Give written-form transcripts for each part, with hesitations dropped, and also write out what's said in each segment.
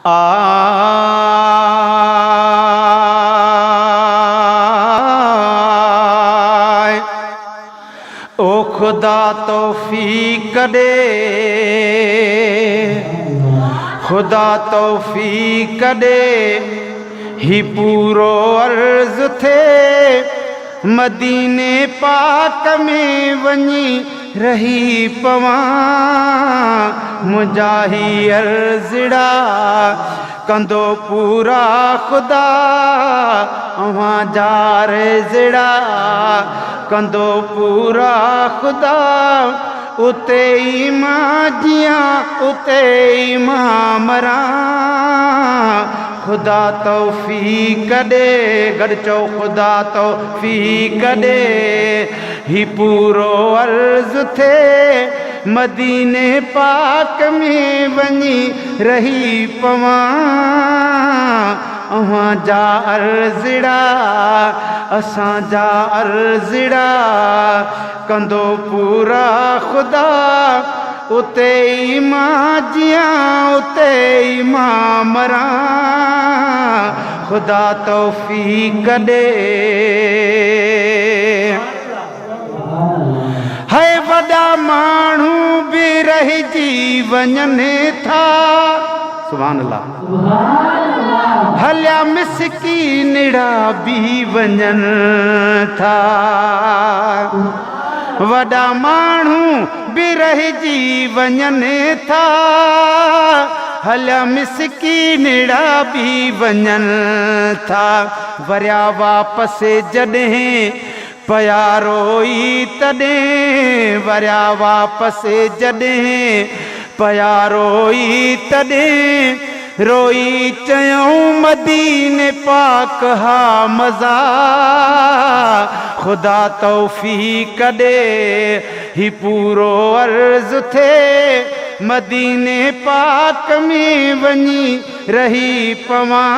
आए ओ खुदा तौफीक दे, खुदा तौफीक दे, ही पूरो अर्ज थे मदीने पाक में वनी रही पवां मुजाही अर्जड़ा कंदो पूरा खुदा अवां जार जड़ा कंदो पूरा खुदा उते ई मां जियां उते ई मां मरां खुदा तौफीक दे गॾु चओ खुदा तौफीक दे ही पूरो अर्ज़ थे मदीने पाक में वनी रही पवां अवां जा अर्ज़ड़ा असां जा अर्ज़ड़ा कंदो पूरा खुदा उते ई मां जियां उते ई मां मरां खुदा तौफीक दे है वॾा माण्हू बि रहिजी वञनि था सुभान अल्लाह हलिया मिसकीनड़ा बि वञनि था वॾा माण्हू बि रहिजी वञनि था हलिया मिसकीनड़ा बि वञनि था वरिया वापसि जॾहिं पया रोई तॾहिं वरिया वापसि जॾहिं पया रोई तॾहिं रोई चयूं मदीने पाक हा मज़ा खुदा तौफीक दे ही पूरो अर्ज़ थे मदीने पाक में वनी रही पवां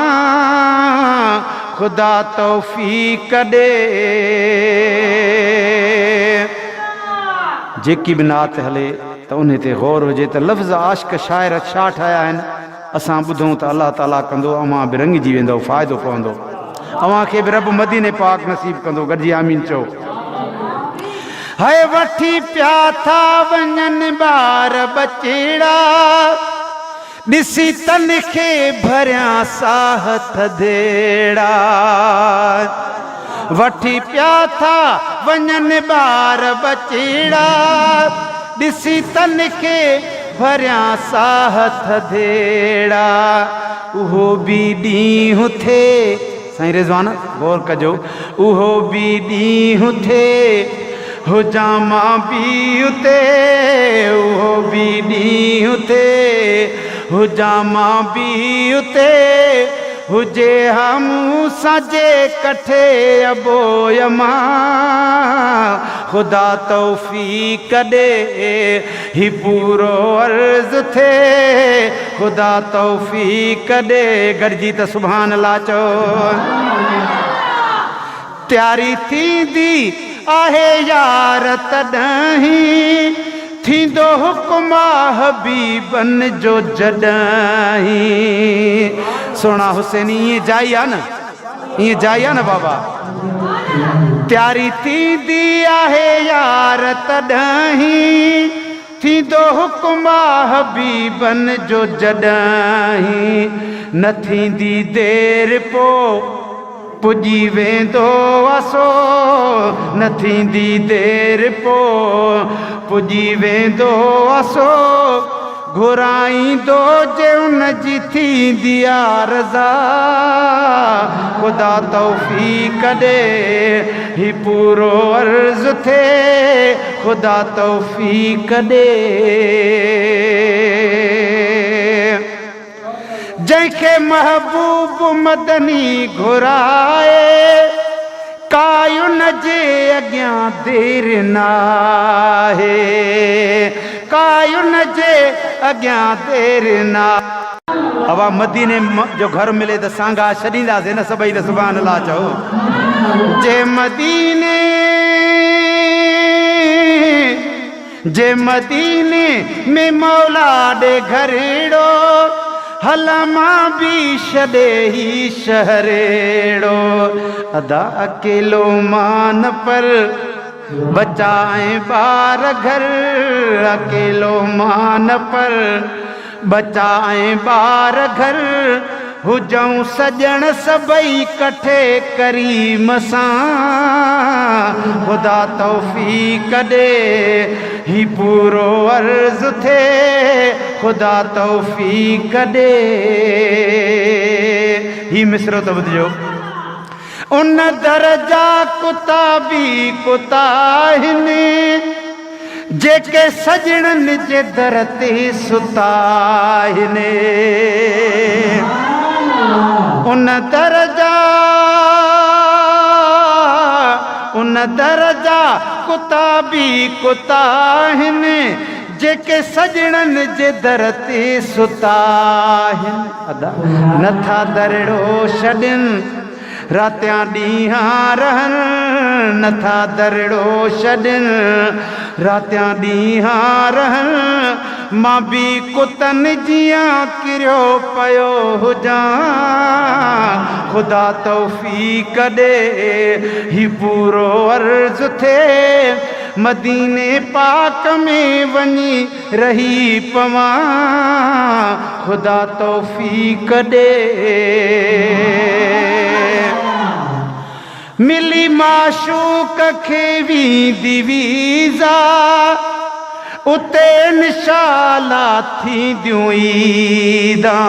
खुदा तौफीक दे जेकी बि नात हले त उन ते गौर हुजे त लफ़्ज़ आशिक़ शाइर छा ठाहिया आहिनि असां ॿुधूं त अल्लाह ताला कंदो अवां बि रंगिजी वेंदो फ़ाइदो पवंदो अवां खे बि रब मदीने पाक नसीब कंदो गॾिजी आमीन चओ है वठी पिया था वञनि ॿार बचेड़ा ॾिसी तन खे भरियां साह थधेड़ा वठी पिया था वञनि ॿार बचेड़ा ॾिसी तन खे भरियां साह थधेड़ा उहो बि ॾींहुं थे साईं रिज़वान गौर कजो उहो बि ॾींहुं थे हुजां मां बि उते उहो बि ॾींहुं थे हुजां मां बि उते हुजे हा मूं सां जे कठे अबोयमा खुदा तौफीक दे ही पूरो अर्ज़ थे खुदा तौफीक दे गॾिजी त सुभान अल्लाह चओ तयारी थींदी आहे यार तॾहिं थींदो हुकुम हबीबन जो जॾहिं सोना हुसैन ईअं जाई आहे न ईअं जाई आहे न बाबा तयारी थींदी आहे यार तॾहिं थींदो हुकुम हबीबन जो जॾहिं न थींदी देरि पोइ पुॼी वेंदो असो न थींदी देरि पोइ पुॼी वेंदो असो घुराईंदो जे उन जी थींदी आहे रज़ा ख़ुदा तौफ़ीक़ ॾे ही पूरो अर्ज़ थे ख़ुदा तौफ़ीक़ ॾे जंहिंखे महबूब मदनी घुराए कायुन जे अॻियां देरि नाहे कायुन जे अॻियां देरि ना अब मदीने जो घर मिले तो सांगा छॾींदासीं न सभई त सुभान अल्लाह चओ जे मदीने में मौला ॾे घरेड़ो हल मां भी छॾे ही शहरेड़ो अदा अकेलो मान पर बचाए बार घर अकेलो मान पर बचाए बार घर हुजऊं सजण सभई कठे करीम सां ख़ुदा तौफ़ीक़ ॾे ही पूरो अर्ज़ थे ख़ुदा तौफ़ीक़ ॾे ही मिसरो त ॿुधिजो उन दरजा कुताबी कुताहिनी जेके सजणनि जे दर ते सुता आहिनि उन दरजा कुताबी कुताहिनि जेके सजणनि जे दर ते सुता आहिनि अदा नथा दरड़ो छॾनि रातियां ॾींहां रहनि नथा दरड़ो छॾनि रातियां ॾींहां रहनि मां बि कुतनि जियां किरियो पियो हुजां ख़ुदा तौफ़ीक़ ॾे ही पूरो अर्ज़ थे मदीने पाक में वञी रही पवां ख़ुदा तौफ़ीक़ ॾे मिली माशूक खे वींदी वीज़ा उते निशाला थींदियूं ईदा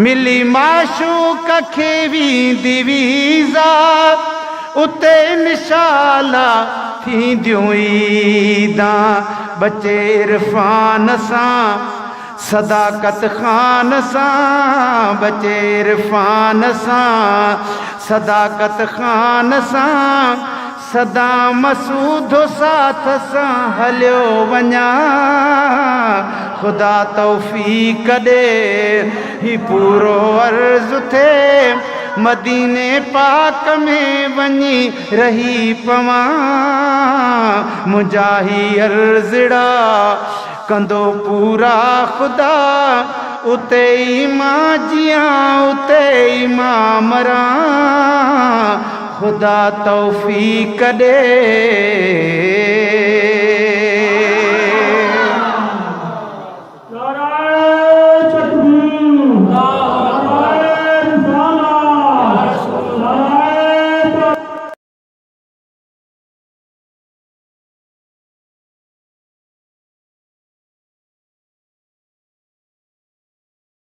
मिली माशूक खे वींदी वीज़ा उते निशाला थींदियूं ईदा बचे इरफान सां सदाकत खान सां बचे इरफान सां सदाकत खान सां सदा मसूद साथ सां हलियो वञा ख़ुदा तौफ़ीक़ ॾे ही पूरो अर्ज़ थे मदीने पाक में वञी रही पवां मुंहिंजा ही अर्ज़ड़ा कंदो पूरा ख़ुदा उते ई मां जियां उते ई मां मरां ख़ुदा तौफ़ीक़ ॾे